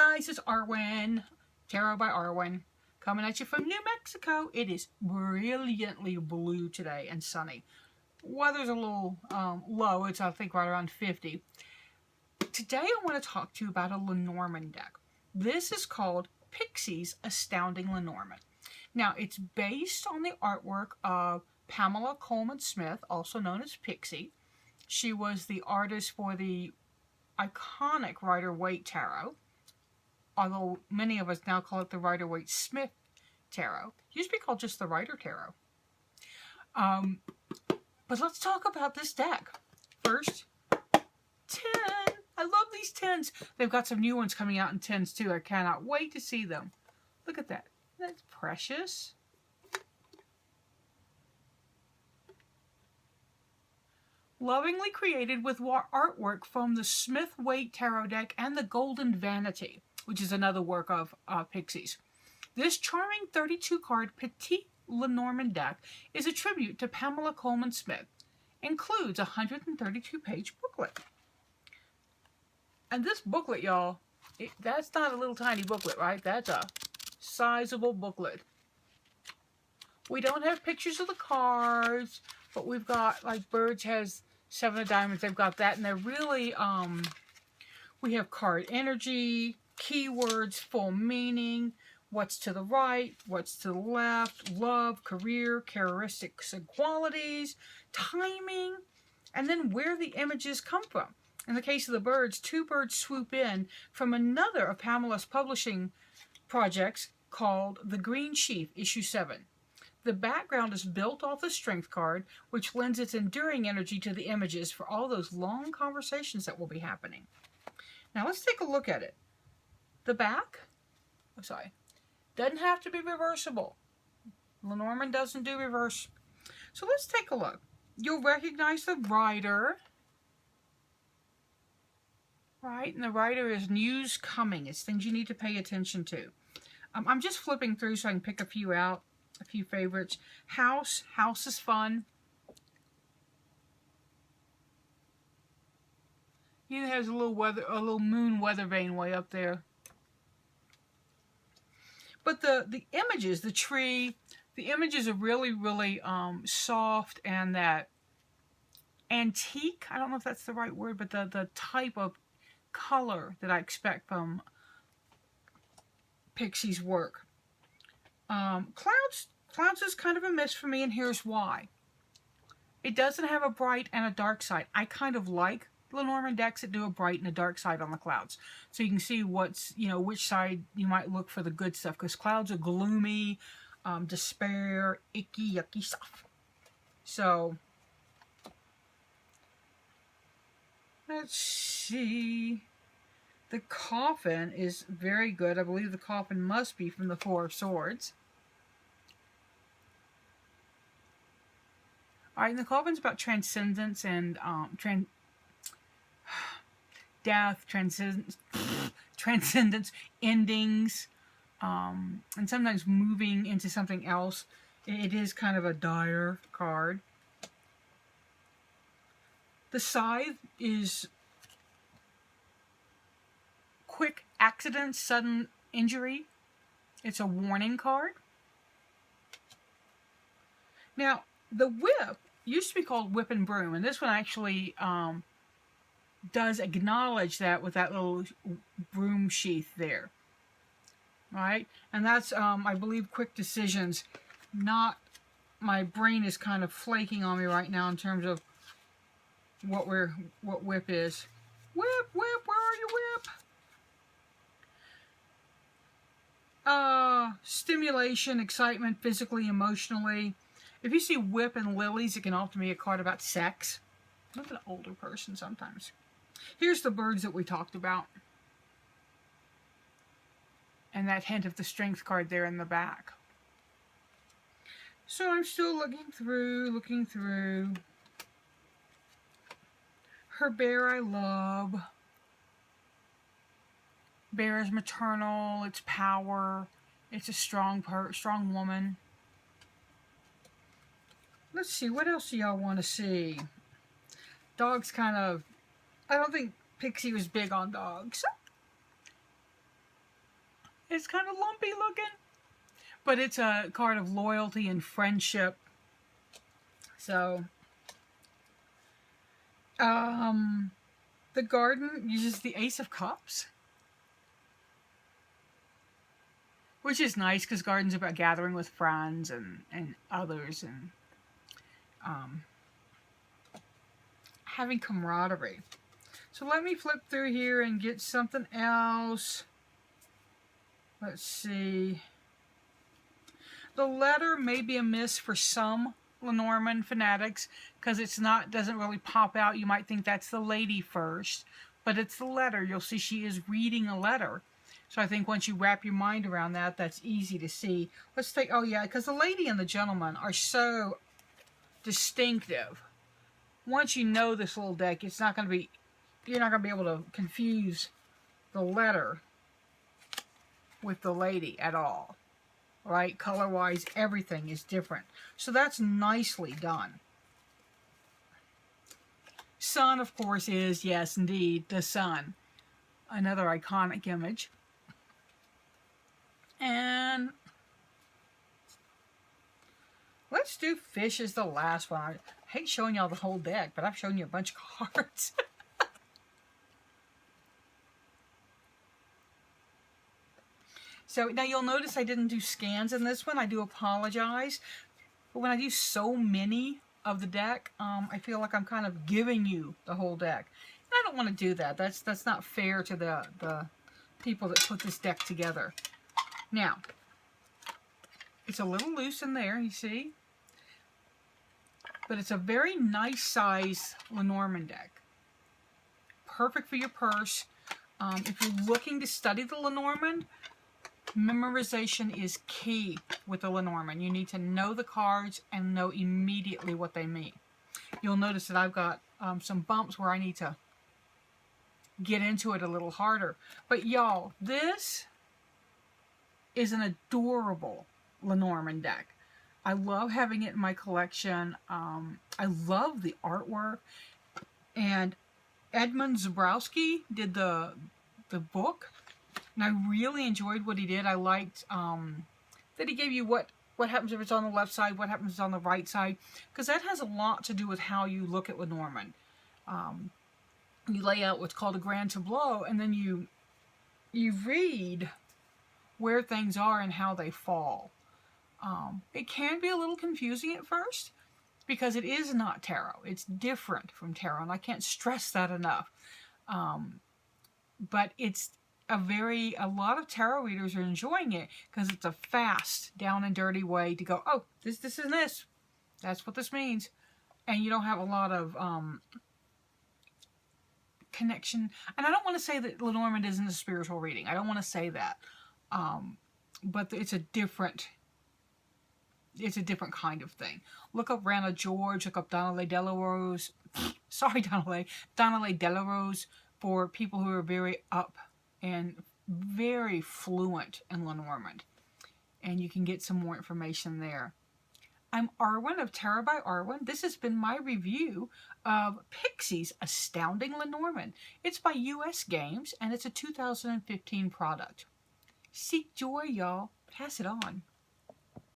guys, it's Arwen, Tarot by Arwen, coming at you from New Mexico. It is brilliantly blue today and sunny. Weather's a little low, it's I think right around 50. Today I want to talk to you about a Lenormand deck. This is called Pixie's Astounding Lenormand. Now it's based on the artwork of Pamela Colman Smith, also known as Pixie. She was the artist for the iconic Rider-Waite Tarot, although many of us now call it the Rider-Waite Smith Tarot. It used to be called just the Rider Tarot. But let's talk about this deck. First, 10. I love these 10s. They've got some new ones coming out in 10s too. I cannot wait to see them. Look at that. That's precious. Lovingly created with artwork from the Smith-Waite Tarot deck and the Golden Vanity, which is another work of Pixie's. This charming 32-card Petite Lenormand deck is a tribute to Pamela Colman Smith. Includes a 132-page booklet. And this booklet, y'all, that's not a little tiny booklet, right? That's a sizable booklet. We don't have pictures of the cards, but we've got, like, Birch has 7 of Diamonds. They've got that, and they're really, we have card energy, keywords, full meaning, what's to the right, what's to the left, love, career, characteristics and qualities, timing, and then where the images come from. In the case of the birds, 2 birds swoop in from another of Pamela's publishing projects called The Green Sheaf, Issue 7. The background is built off the Strength card, which lends its enduring energy to the images for all those long conversations that will be happening. Now let's take a look at it. The back, doesn't have to be reversible. Lenormand doesn't do reverse. So let's take a look. You'll recognize the rider, right? And the rider is news coming. It's things you need to pay attention to. I'm just flipping through so I can pick a few out. A few favorites. House is fun. He has a little moon weather vane way up there. But the images, the tree, the images are really, really soft, and that antique, I don't know if that's the right word, but the type of color that I expect from Pixie's work. Clouds is kind of a miss for me, and here's why. It doesn't have a bright and a dark side. I kind of like Lenormand decks that do a bright and a dark side on the clouds. So you can see what's, which side you might look for the good stuff, because clouds are gloomy, despair, icky, yucky stuff. So, let's see. The coffin is very good. I believe the coffin must be from the 4 of Swords. All right, and the coffin's about transcendence and death, transcendence, endings, and sometimes moving into something else. It is kind of a dire card. The scythe is quick accident, sudden injury. It's a warning card. Now, the whip used to be called Whip and Broom, and this one actually does acknowledge that with that little broom sheath there. Right? And that's, I believe, quick decisions. Not, my brain is kind of flaking on me right now in terms of what whip is. Whip, where are you, whip? Stimulation, excitement, physically, emotionally. If you see whip and lilies, it can often be a card about sex. Look at an older person sometimes. Here's the birds that we talked about. And that hint of the Strength card there in the back. So I'm still looking through. Her bear I love. Bear is maternal, it's power, it's a strong woman. Let's see, what else do y'all want to see? Dogs kind of, I don't think Pixie was big on dogs. It's kind of lumpy looking. But it's a card of loyalty and friendship. So, the garden uses the Ace of Cups. Which is nice because garden's about gathering with friends and others and having camaraderie. So let me flip through here and get something else. Let's see. The letter may be a miss for some Lenormand fanatics because it's not, doesn't really pop out. You might think that's the lady first, but it's the letter. You'll see she is reading a letter. So I think once you wrap your mind around that, that's easy to see. Let's take, oh yeah, because the lady and the gentleman are so distinctive. Once you know this little deck, it's not going to be, you're not going to be able to confuse the letter with the lady at all. Right? Color-wise, everything is different. So that's nicely done. Sun, of course, is, yes, indeed, the sun. Another iconic image. And let's do fish as the last one. I hate showing y'all the whole deck, but I've shown you a bunch of cards. So now you'll notice I didn't do scans in this one. I do apologize. But when I do so many of the deck, I feel like I'm kind of giving you the whole deck. And I don't want to do that. That's not fair to the people that put this deck together. Now, it's a little loose in there, you see? But it's a very nice size Lenormand deck. Perfect for your purse. If you're looking to study the Lenormand, memorization is key with the Lenormand. You need to know the cards and know immediately what they mean. You'll notice that I've got some bumps where I need to get into it a little harder. But y'all, this is an adorable Lenormand deck. I love having it in my collection. I love the artwork. And Edmund Zabrowski did the book. And I really enjoyed what he did. I liked that he gave you what happens if it's on the left side, what happens on the right side. Because that has a lot to do with how you look at Lenormand. You lay out what's called a grand tableau, and then you read where things are and how they fall. It can be a little confusing at first because it is not tarot. It's different from tarot, and I can't stress that enough. But it's a lot of tarot readers are enjoying it because it's a fast, down and dirty way to go, oh, this and this. That's what this means. And you don't have a lot of connection. And I don't want to say that Lenormand isn't a spiritual reading. I don't want to say that. But it's a different kind of thing. Look up Rana George, look up Donnelly Delarose. Sorry, Donnelly Delarose for people who are very up and very fluent in Lenormand. And you can get some more information there. I'm Arwen of Tarot by Arwen. This has been my review of Pixie's Astounding Lenormand. It's by USGames, and it's a 2015 product. Seek joy, y'all. Pass it on.